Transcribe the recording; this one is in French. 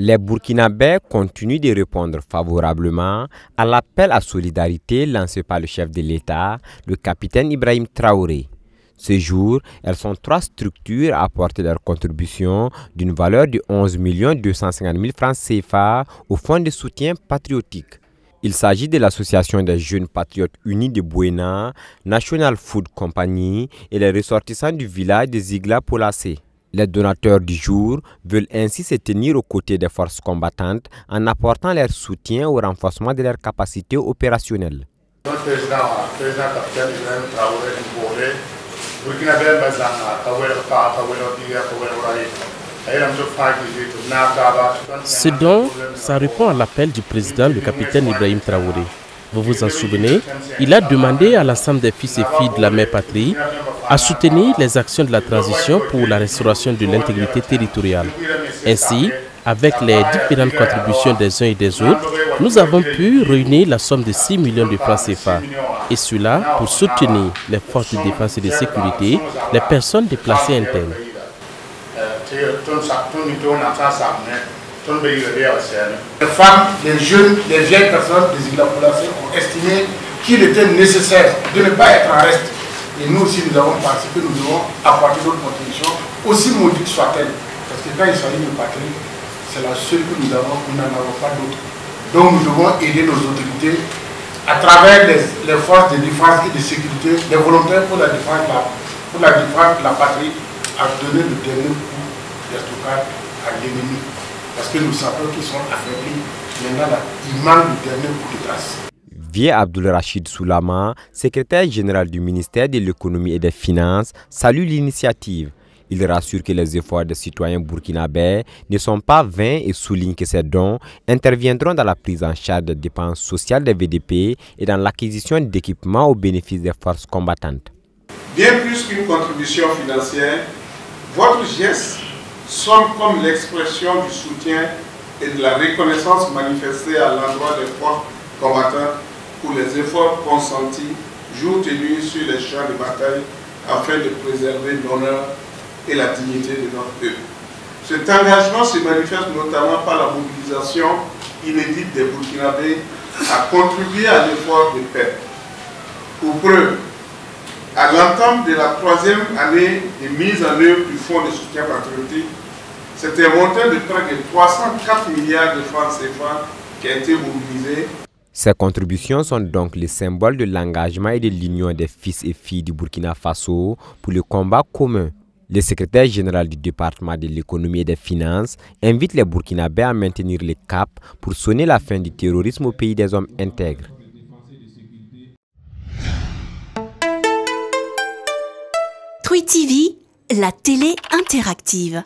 Les Burkinabés continuent de répondre favorablement à l'appel à solidarité lancé par le chef de l'État, le capitaine Ibrahim Traoré. Ce jour, elles sont 3 structures à apporter leur contribution d'une valeur de 11 250 000 francs CFA au Fonds de soutien patriotique. Il s'agit de l'Association des jeunes patriotes unis de Bouéna, National Food Company et les ressortissants du village de Zigla-Polacé. Les donateurs du jour veulent ainsi se tenir aux côtés des forces combattantes en apportant leur soutien au renforcement de leurs capacités opérationnelles. Notre président capitaine Ibrahim Traoré Ce don, ça répond à l'appel du président, le capitaine Ibrahim Traoré. Vous vous en souvenez, il a demandé à l'ensemble des fils et filles de la mère patrie à soutenir les actions de la transition pour la restauration de l'intégrité territoriale. Ainsi, avec les différentes contributions des uns et des autres, nous avons pu réunir la somme de 6 millions de francs CFA. Et cela pour soutenir les forces de défense et de sécurité, les personnes déplacées internes. Les femmes, les jeunes, les vieilles personnes des Zigla-Polacé ont estimé qu'il était nécessaire de ne pas être en reste. Et nous aussi, nous avons participé, nous devons apporter notre contribution, aussi maudite soit-elle. Parce que quand il s'agit de patrie, c'est la seule que nous avons, nous n'en avons pas d'autre. Donc nous devons aider nos autorités à travers les forces de défense et de sécurité, les volontaires pour la défense de la patrie, à donner le dernier coup d'estocade à l'ennemi. Parce que nous savons qu'ils sont affaiblis. Maintenant, là, il manque le dernier coup de grâce. Vieux Abdul Rachid Soulama, secrétaire général du ministère de l'économie et des finances, salue l'initiative. Il rassure que les efforts des citoyens burkinabés ne sont pas vains et souligne que ces dons interviendront dans la prise en charge des dépenses sociales des VDP et dans l'acquisition d'équipements au bénéfice des forces combattantes. Bien plus qu'une contribution financière, votre geste sonne comme l'expression du soutien et de la reconnaissance manifestée à l'endroit des forces combattantes pour les efforts consentis jour et nuit sur les champs de bataille afin de préserver l'honneur et la dignité de notre peuple. Cet engagement se manifeste notamment par la mobilisation inédite des Burkinabés à contribuer à l'effort de paix. Pour preuve, à l'entame de la 3e année de mise en œuvre du Fonds de soutien patriotique, c'est un montant de près de 304 milliards de francs CFA qui a été mobilisé. Ces contributions sont donc le symbole de l'engagement et de l'union des fils et filles du Burkina Faso pour le combat commun. Le secrétaire général du département de l'économie et des finances invite les Burkinabés à maintenir le cap pour sonner la fin du terrorisme au pays des hommes intègres. Twi TV, la télé interactive.